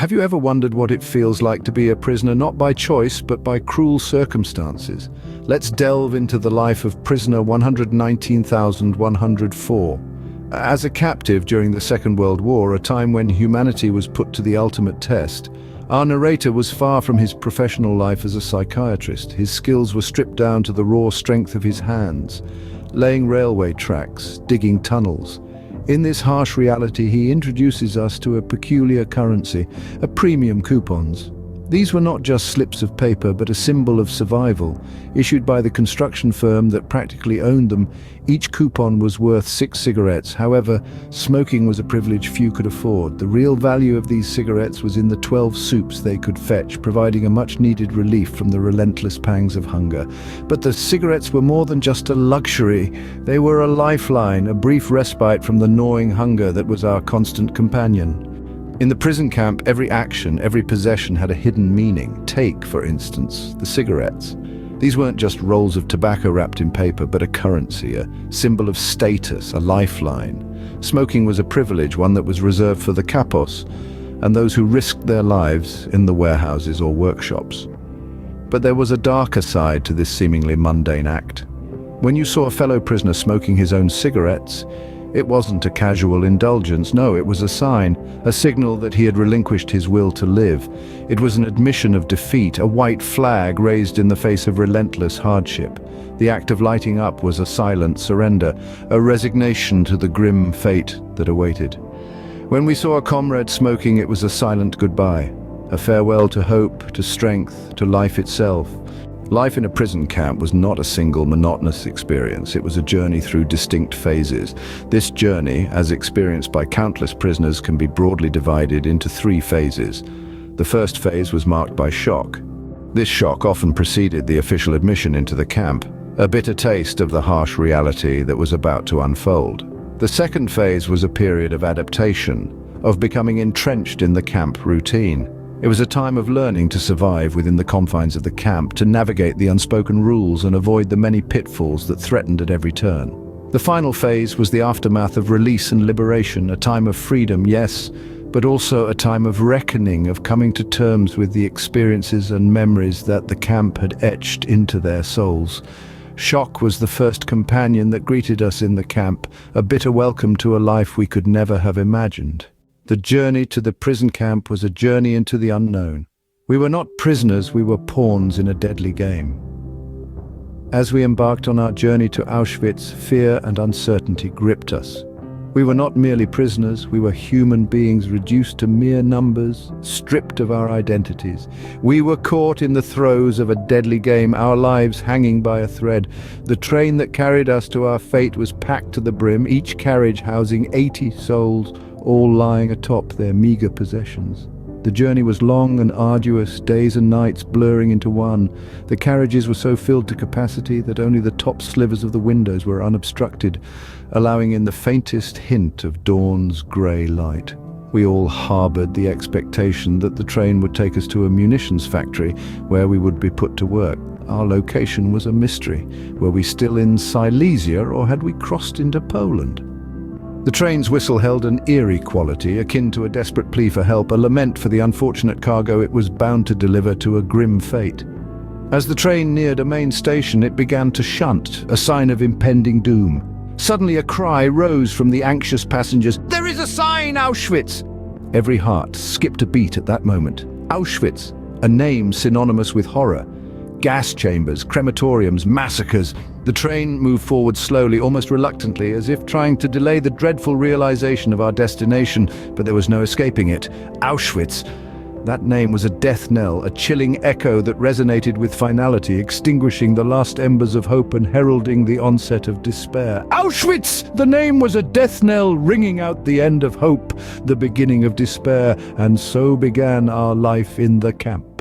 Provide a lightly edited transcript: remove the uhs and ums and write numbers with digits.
Have you ever wondered what it feels like to be a prisoner not by choice but by cruel circumstances? Let's delve into the life of prisoner 119,104. As a captive during the Second World War, a time when humanity was put to the ultimate test, our narrator was far from his professional life as a psychiatrist. His skills were stripped down to the raw strength of his hands, laying railway tracks, digging tunnels. In this harsh reality, he introduces us to a peculiar currency, a premium coupons. These were not just slips of paper, but a symbol of survival. Issued by the construction firm that practically owned them, each coupon was worth 6 cigarettes. However, smoking was a privilege few could afford. The real value of these cigarettes was in the 12 soups they could fetch, providing a much-needed relief from the relentless pangs of hunger. But the cigarettes were more than just a luxury. They were a lifeline, a brief respite from the gnawing hunger that was our constant companion. In the prison camp, every action, every possession had a hidden meaning. Take, for instance, the cigarettes. These weren't just rolls of tobacco wrapped in paper, but a currency, a symbol of status, a lifeline. Smoking was a privilege, one that was reserved for the capos and those who risked their lives in the warehouses or workshops. But there was a darker side to this seemingly mundane act. When you saw a fellow prisoner smoking his own cigarettes, it wasn't a casual indulgence. No, it was a sign, a signal that he had relinquished his will to live. It was an admission of defeat, a white flag raised in the face of relentless hardship. The act of lighting up was a silent surrender, a resignation to the grim fate that awaited. When we saw a comrade smoking, it was a silent goodbye, a farewell to hope, to strength, to life itself. Life in a prison camp was not a single monotonous experience. It was a journey through distinct phases. This journey, as experienced by countless prisoners, can be broadly divided into 3 phases. The first phase was marked by shock. This shock often preceded the official admission into the camp, a bitter taste of the harsh reality that was about to unfold. The second phase was a period of adaptation, of becoming entrenched in the camp routine. It was a time of learning to survive within the confines of the camp, to navigate the unspoken rules and avoid the many pitfalls that threatened at every turn. The final phase was the aftermath of release and liberation, a time of freedom, yes, but also a time of reckoning, of coming to terms with the experiences and memories that the camp had etched into their souls. Shock was the first companion that greeted us in the camp, a bitter welcome to a life we could never have imagined. The journey to the prison camp was a journey into the unknown. We were not prisoners, we were pawns in a deadly game. As we embarked on our journey to Auschwitz, fear and uncertainty gripped us. We were not merely prisoners, we were human beings reduced to mere numbers, stripped of our identities. We were caught in the throes of a deadly game, our lives hanging by a thread. The train that carried us to our fate was packed to the brim, each carriage housing 80 souls, all lying atop their meager possessions. The journey was long and arduous, days and nights blurring into one. The carriages were so filled to capacity that only the top slivers of the windows were unobstructed, allowing in the faintest hint of dawn's grey light. We all harbored the expectation that the train would take us to a munitions factory where we would be put to work. Our location was a mystery. Were we still in Silesia, or had we crossed into Poland? The train's whistle held an eerie quality, akin to a desperate plea for help, a lament for the unfortunate cargo it was bound to deliver to a grim fate. As the train neared a main station, it began to shunt, a sign of impending doom. Suddenly a cry rose from the anxious passengers. "There is a sign, Auschwitz!" Every heart skipped a beat at that moment. Auschwitz, a name synonymous with horror. Gas chambers, crematoriums, massacres. The train moved forward slowly, almost reluctantly, as if trying to delay the dreadful realization of our destination, but there was no escaping it. Auschwitz. That name was a death knell, a chilling echo that resonated with finality, extinguishing the last embers of hope and heralding the onset of despair. Auschwitz! The name was a death knell, ringing out the end of hope, the beginning of despair, and so began our life in the camp.